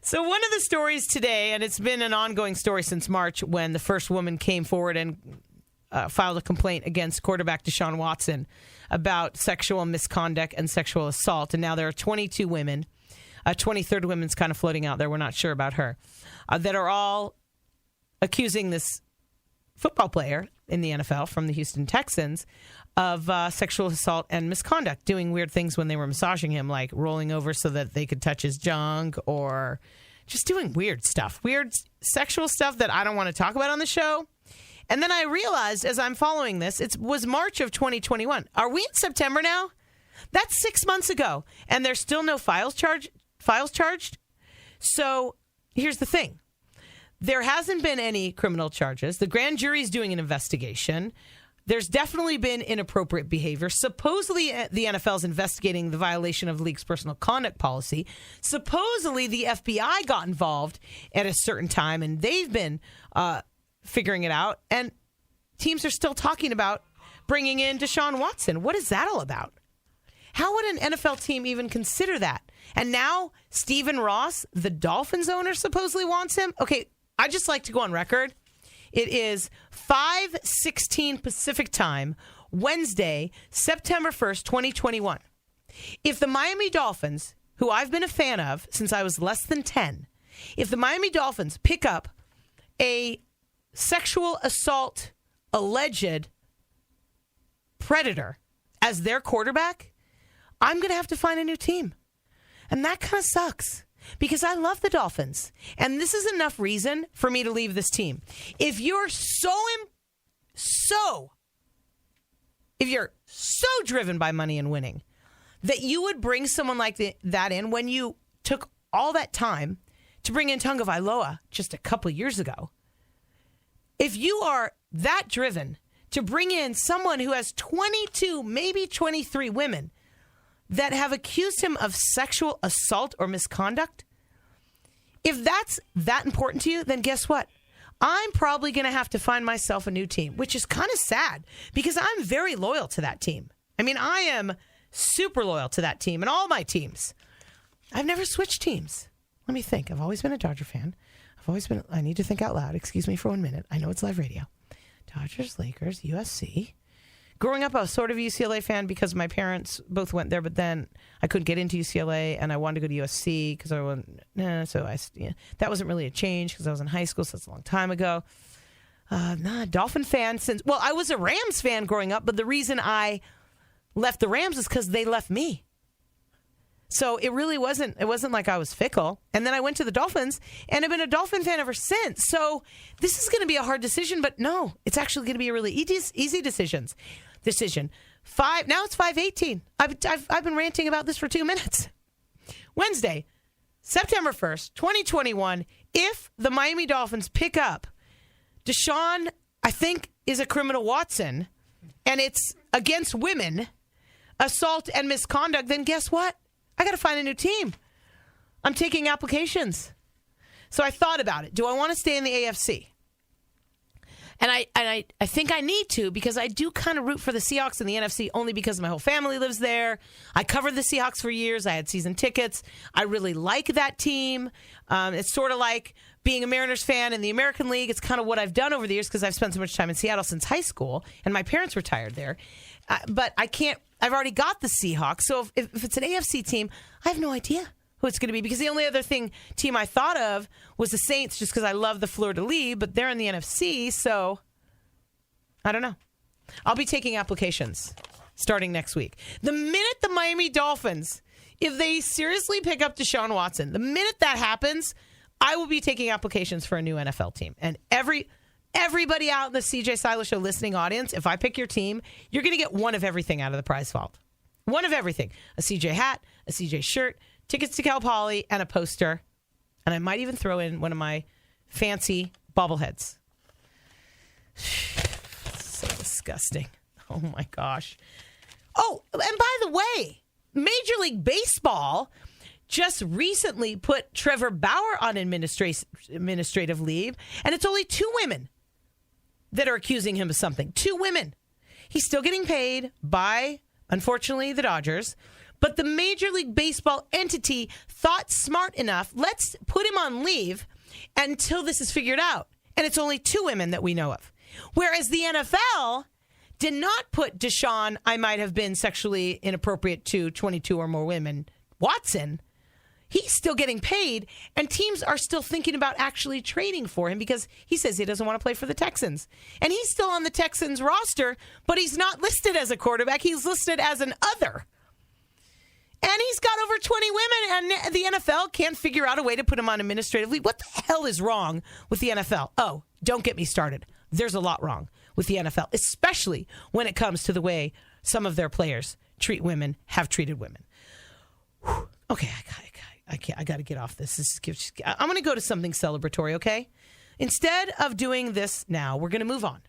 So one of the stories today, and it's been an ongoing story since March when the first woman came forward and filed a complaint against quarterback Deshaun Watson about sexual misconduct and sexual assault. And now there are 22 women. A 23rd woman's kind of floating out there. We're not sure about her. That are all accusing this football player in the NFL from the Houston Texans of sexual assault and misconduct, doing weird things when they were massaging him, like rolling over so that they could touch his junk or just doing weird stuff, weird sexual stuff that I don't want to talk about on the show. And then I realized as I'm following this, it was March of 2021. Are we in September now? That's 6 months ago. And there's still no files charged. So here's the thing. There hasn't been any criminal charges. The grand jury is doing an investigation. There's definitely been inappropriate behavior. Supposedly, the NFL is investigating the violation of the league's personal conduct policy. Supposedly, the FBI got involved at a certain time, and they've been figuring it out. And teams are still talking about bringing in Deshaun Watson. What is that all about? How would an NFL team even consider that? And now Stephen Ross, the Dolphins owner, supposedly wants him? Okay, I just like to go on record. It is 5:16 Pacific time, Wednesday, September 1st, 2021. If the Miami Dolphins, who I've been a fan of since I was less than 10, if the Miami Dolphins pick up a sexual assault alleged predator as their quarterback, I'm going to have to find a new team. And that kind of sucks. Because I love the Dolphins. And this is enough reason for me to leave this team. If you're so driven by money and winning, that you would bring someone like that in when you took all that time to bring in Tonga Vailoa just a couple years ago. If you are that driven to bring in someone who has 22, maybe 23 women that have accused him of sexual assault or misconduct, if that's that important to you, then guess what? I'm probably going to have to find myself a new team, which is kind of sad because I'm very loyal to that team. I mean, I am super loyal to that team and all my teams. I've never switched teams. Let me think. I've always been a Dodger fan. I need to think out loud. Excuse me for 1 minute. I know it's live radio. Dodgers, Lakers, USC. Growing up, I was sort of a UCLA fan because my parents both went there, but then I couldn't get into UCLA, and I wanted to go to USC because I wasn't. That wasn't really a change because I was in high school, so that's a long time ago. Dolphin fan since. Well, I was a Rams fan growing up, but the reason I left the Rams is because they left me. So it really wasn't. It wasn't like I was fickle. And then I went to the Dolphins, and I've been a Dolphin fan ever since. So this is going to be a hard decision, but no, it's actually going to be a really easy decision. Now it's 5:18. I've been ranting about this for 2 minutes. Wednesday, September 1st, 2021. If the Miami Dolphins pick up Deshaun, I think is a criminal Watson, and it's against women, assault and misconduct, then guess what? I got to find a new team. I'm taking applications. So I thought about it. Do I want to stay in the AFC? And I think I need to because I do kind of root for the Seahawks in the NFC only because my whole family lives there. I covered the Seahawks for years. I had season tickets. I really like that team. It's sort of like being a Mariners fan in the American League. It's kind of what I've done over the years because I've spent so much time in Seattle since high school, and my parents retired there. But I can't. I've already got the Seahawks. So if it's an AFC team, I have no idea who it's going to be because the only other team I thought of was the Saints just because I love the fleur-de-lis, but they're in the NFC, so I don't know. I'll be taking applications starting next week. The minute the Miami Dolphins, if they seriously pick up Deshaun Watson, the minute that happens, I will be taking applications for a new NFL team. And everybody out in the CJ Silo Show listening audience, if I pick your team, you're going to get one of everything out of the prize vault. One of everything. A CJ hat, a CJ shirt, tickets to Cal Poly, and a poster. And I might even throw in one of my fancy bobbleheads. So disgusting. Oh, my gosh. Oh, and by the way, Major League Baseball just recently put Trevor Bauer on administrative leave, and it's only 2 women that are accusing him of something. 2 women. He's still getting paid by, unfortunately, the Dodgers, But the Major League Baseball entity thought smart enough, let's put him on leave until this is figured out. And it's only 2 women that we know of. Whereas the NFL did not put Deshaun, I might have been sexually inappropriate to 22 or more women, Watson. He's still getting paid, and teams are still thinking about actually trading for him because he says he doesn't want to play for the Texans. And he's still on the Texans roster, but he's not listed as a quarterback. He's listed as an other. And he's got over 20 women, and the NFL can't figure out a way to put him on administrative leave. What the hell is wrong with the NFL? Oh, don't get me started. There's a lot wrong with the NFL, especially when it comes to the way some of their players treat women, have treated women. Whew. Okay, I got to get off this. I'm going to go to something celebratory, okay? Instead of doing this now, we're going to move on.